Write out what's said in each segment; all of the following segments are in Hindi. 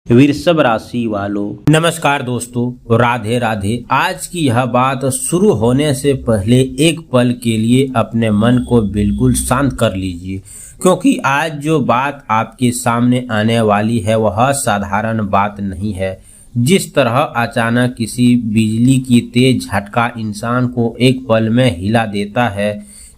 वृषभ राशि वालों, नमस्कार दोस्तों, राधे राधे। आज की यह बात शुरू होने से पहले एक पल के लिए अपने मन को बिल्कुल शांत कर लीजिए, क्योंकि आज जो बात आपके सामने आने वाली है वह साधारण बात नहीं है। जिस तरह अचानक किसी बिजली की तेज झटका इंसान को एक पल में हिला देता है,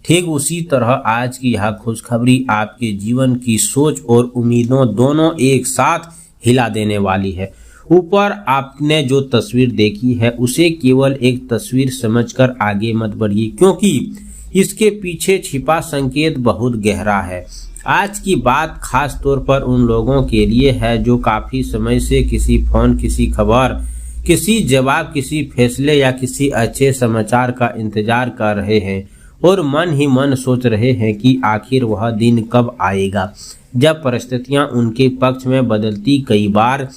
ठीक उसी तरह आज की यह खुशखबरी आपके जीवन की सोच और उम्मीदों दोनों एक साथ हिला देने वाली है। ऊपर आपने जो तस्वीर देखी है उसे केवल एक तस्वीर समझकर आगे मत बढ़िए, क्योंकि इसके पीछे छिपा संकेत बहुत गहरा है। आज की बात खास तौर पर उन लोगों के लिए है जो काफी समय से किसी फोन, किसी खबर, किसी जवाब, किसी फैसले या किसी अच्छे समाचार का इंतजार कर रहे हैं और मन ही मन सोच रहे हैं कि आखिर वह दिन कब आएगा जब परिस्थितियां उनके पक्ष में बदलती। कई बार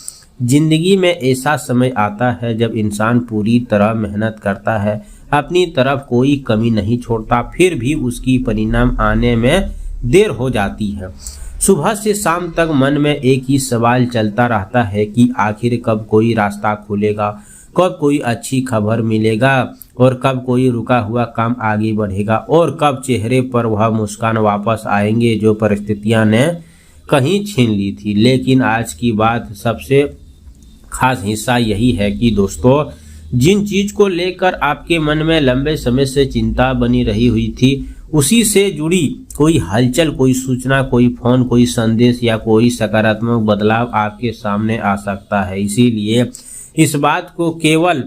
जिंदगी में ऐसा समय आता है जब इंसान पूरी तरह मेहनत करता है, अपनी तरफ कोई कमी नहीं छोड़ता, फिर भी उसकी परिणाम आने में देर हो जाती है। सुबह से शाम तक मन में एक ही सवाल चलता रहता है कि आखिर कब कोई रास्ता खुलेगा, कब कोई अच्छी खबर मिलेगा और कब कोई रुका हुआ काम आगे बढ़ेगा और कब चेहरे पर वह मुस्कान वापस आएंगे जो परिस्थितियां ने कहीं छीन ली थी। लेकिन आज की बात सबसे खास हिस्सा यही है कि दोस्तों, जिन चीज को लेकर आपके मन में लंबे समय से चिंता बनी रही हुई थी, उसी से जुड़ी कोई हलचल, कोई सूचना, कोई फोन, कोई संदेश या कोई सकारात्मक बदलाव आपके सामने आ सकता है। इसीलिए इस बात को केवल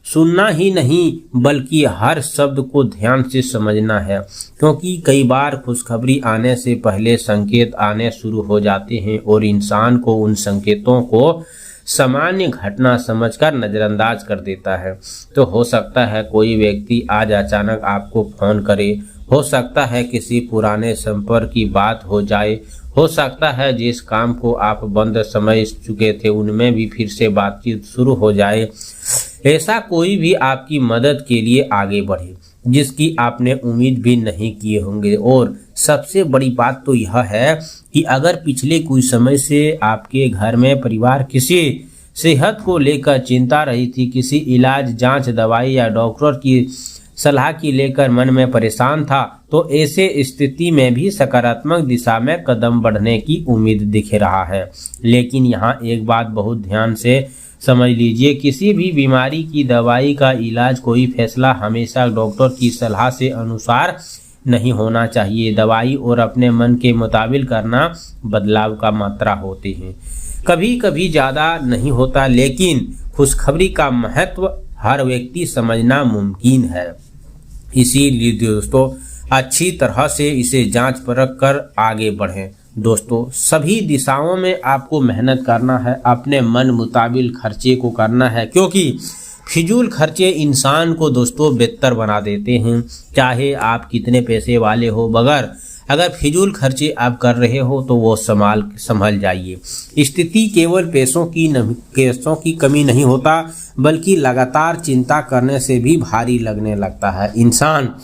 सुनना ही नहीं बल्कि हर शब्द को ध्यान से समझना है, क्योंकि कई बार खुशखबरी आने से पहले संकेत आने शुरू हो जाते हैं और इंसान को उन संकेतों को सामान्य घटना समझकर नजरअंदाज कर देता है। तो हो सकता है कोई व्यक्ति आज अचानक आपको फोन करे, हो सकता है किसी पुराने संपर्क की बात हो जाए, हो सकता है जिस काम को आप बंद समझ चुके थे उनमें भी फिर से बातचीत शुरू हो जाए। ऐसा कोई भी आपकी मदद के लिए आगे बढ़े जिसकी आपने उम्मीद भी नहीं किए होंगे। और सबसे बड़ी बात तो यह है कि अगर पिछले कुछ समय से आपके घर में परिवार किसी सेहत को लेकर चिंता रही थी, किसी इलाज, जांच, दवाई या डॉक्टर की सलाह की लेकर मन में परेशान था, तो ऐसे स्थिति में भी सकारात्मक दिशा में कदम बढ़ने की उम्मीद दिख रहा है। लेकिन यहाँ एक बात बहुत ध्यान से समझ लीजिए, किसी भी बीमारी की दवाई का इलाज, कोई फैसला हमेशा डॉक्टर की सलाह से अनुसार नहीं होना चाहिए। दवाई और अपने मन के मुताबिक करना बदलाव का मात्रा होते हैं, कभी कभी ज़्यादा नहीं होता, लेकिन खुशखबरी का महत्व हर व्यक्ति समझना मुमकिन है। इसीलिए दोस्तों, अच्छी तरह से इसे जांच परख कर आगे बढ़ें। दोस्तों, सभी दिशाओं में आपको मेहनत करना है, अपने मन मुताबिक खर्चे को करना है, क्योंकि फिजूल खर्चे इंसान को दोस्तों बेहतर बना देते हैं। चाहे आप कितने पैसे वाले हो, मगर अगर फिजूल खर्चे आप कर रहे हो तो वो संभल जाइए। स्थिति केवल पैसों की कमी नहीं होता, बल्कि लगातार चिंता करने से भी भारी लगने लगता है। इंसान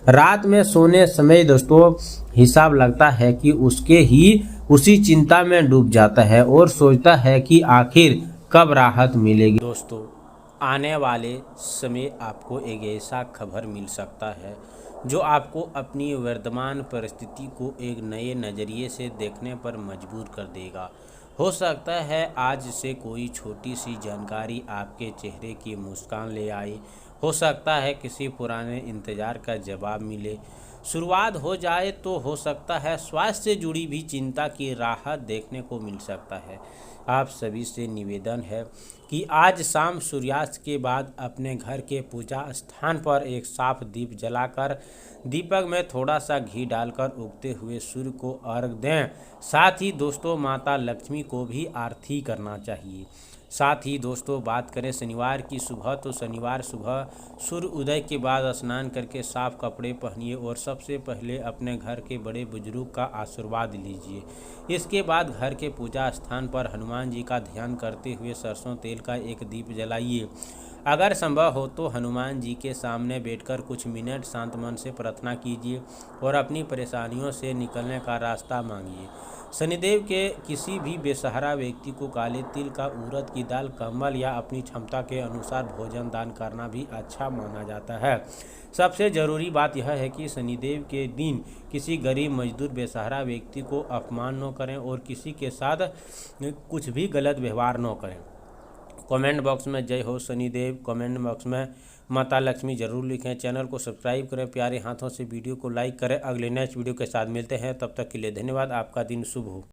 रात में सोने समय दोस्तों हिसाब लगता है कि उसी चिंता में डूब जाता है और सोचता है कि आखिर कब राहत मिलेगी। दोस्तों, आने वाले समय आपको एक ऐसा खबर मिल सकता है जो आपको अपनी वर्तमान परिस्थिति को एक नए नज़रिए से देखने पर मजबूर कर देगा। हो सकता है आज से कोई छोटी सी जानकारी आपके चेहरे की मुस्कान ले आए, हो सकता है किसी पुराने इंतजार का जवाब मिले, शुरुआत हो जाए, तो हो सकता है स्वास्थ्य से जुड़ी भी चिंता की राहत देखने को मिल सकता है। आप सभी से निवेदन है कि आज शाम सूर्यास्त के बाद अपने घर के पूजा स्थान पर एक साफ दीप जलाकर दीपक में थोड़ा सा घी डालकर उगते हुए सूर्य को अर्घ दें। साथ ही दोस्तों, माता लक्ष्मी को भी आरती करना चाहिए। साथ ही दोस्तों, बात करें शनिवार की सुबह, तो शनिवार सुबह सूर्य उदय के बाद स्नान करके साफ कपड़े पहनिए और सबसे पहले अपने घर के बड़े बुजुर्ग का आशीर्वाद लीजिए। इसके बाद घर के पूजा स्थान पर हनुमान जी का ध्यान करते हुए सरसों तेल का एक दीप जलाइए। अगर संभव हो तो हनुमान जी के सामने बैठकर कुछ मिनट शांत मन से प्रार्थना कीजिए और अपनी परेशानियों से निकलने का रास्ता मांगिए। शनिदेव के किसी भी बेसहारा व्यक्ति को काले तिल का, उड़द की दाल, कंबल या अपनी क्षमता के अनुसार भोजन दान करना भी अच्छा माना जाता है। सबसे ज़रूरी बात यह है कि शनिदेव के दिन किसी गरीब, मजदूर, बेसहारा व्यक्ति को अपमान न करें और किसी के साथ कुछ भी गलत व्यवहार न करें। कमेंट बॉक्स में जय हो शनिदेव, कमेंट बॉक्स में माता लक्ष्मी जरूर लिखें। चैनल को सब्सक्राइब करें, प्यारे हाथों से वीडियो को लाइक करें। अगले नेक्स्ट वीडियो के साथ मिलते हैं, तब तक के लिए धन्यवाद। आपका दिन शुभ हो।